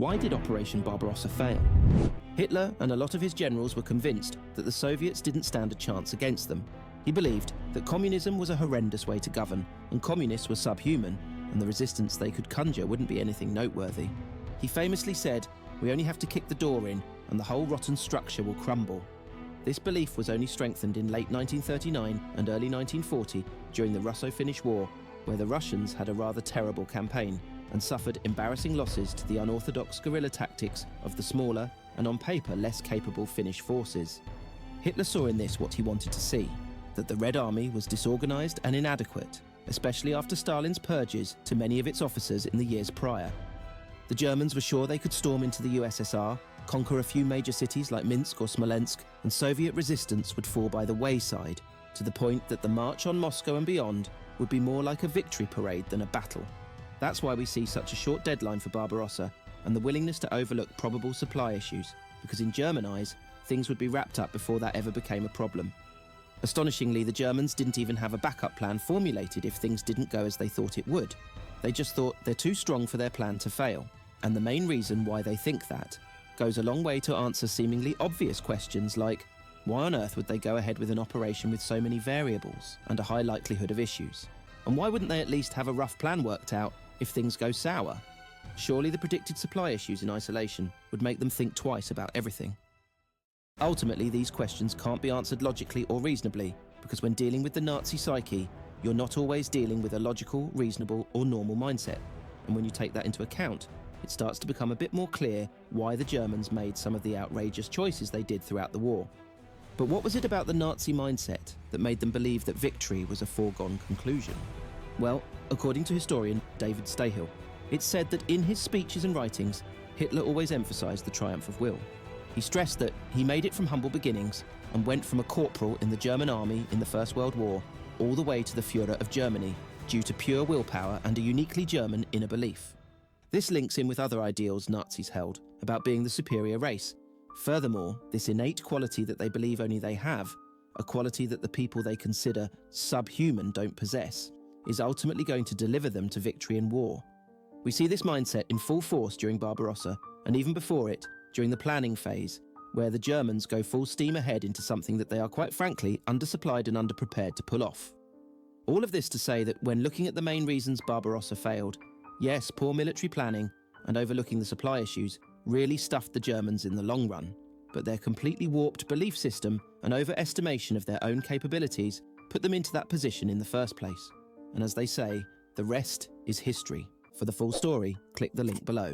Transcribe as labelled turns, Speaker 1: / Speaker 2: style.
Speaker 1: Why did Operation Barbarossa fail? Hitler and a lot of his generals were convinced that the Soviets didn't stand a chance against them. He believed that communism was a horrendous way to govern, and communists were subhuman, and the resistance they could conjure wouldn't be anything noteworthy. He famously said, "We only have to kick the door in, and the whole rotten structure will crumble." This belief was only strengthened in late 1939 and early 1940 during the Russo-Finnish War, where the Russians had a rather terrible campaign and suffered embarrassing losses to the unorthodox guerrilla tactics of the smaller and on paper less capable Finnish forces. Hitler saw in this what he wanted to see, that the Red Army was disorganized and inadequate, especially after Stalin's purges to many of its officers in the years prior. The Germans were sure they could storm into the USSR, conquer a few major cities like Minsk or Smolensk, and Soviet resistance would fall by the wayside, to the point that the march on Moscow and beyond would be more like a victory parade than a battle. That's why we see such a short deadline for Barbarossa and the willingness to overlook probable supply issues, because in German eyes, things would be wrapped up before that ever became a problem. Astonishingly, the Germans didn't even have a backup plan formulated if things didn't go as they thought it would. They just thought they're too strong for their plan to fail. And the main reason why they think that goes a long way to answer seemingly obvious questions like, why on earth would they go ahead with an operation with so many variables and a high likelihood of issues? And why wouldn't they at least have a rough plan worked out if things go sour? Surely the predicted supply issues in isolation would make them think twice about everything. Ultimately, these questions can't be answered logically or reasonably, because when dealing with the Nazi psyche, you're not always dealing with a logical, reasonable, or normal mindset. And when you take that into account, it starts to become a bit more clear why the Germans made some of the outrageous choices they did throughout the war. But what was it about the Nazi mindset that made them believe that victory was a foregone conclusion? Well, according to historian David Stahill, it's said that in his speeches and writings, Hitler always emphasized the triumph of will. He stressed that he made it from humble beginnings and went from a corporal in the German army in the First World War all the way to the Führer of Germany due to pure willpower and a uniquely German inner belief. This links in with other ideals Nazis held about being the superior race. Furthermore, this innate quality that they believe only they have, a quality that the people they consider subhuman don't possess, is ultimately going to deliver them to victory in war. We see this mindset in full force during Barbarossa, and even before it, during the planning phase, where the Germans go full steam ahead into something that they are quite frankly undersupplied and underprepared to pull off. All of this to say that when looking at the main reasons Barbarossa failed, yes, poor military planning and overlooking the supply issues really stuffed the Germans in the long run, but their completely warped belief system and overestimation of their own capabilities put them into that position in the first place. And as they say, the rest is history. For the full story, click the link below.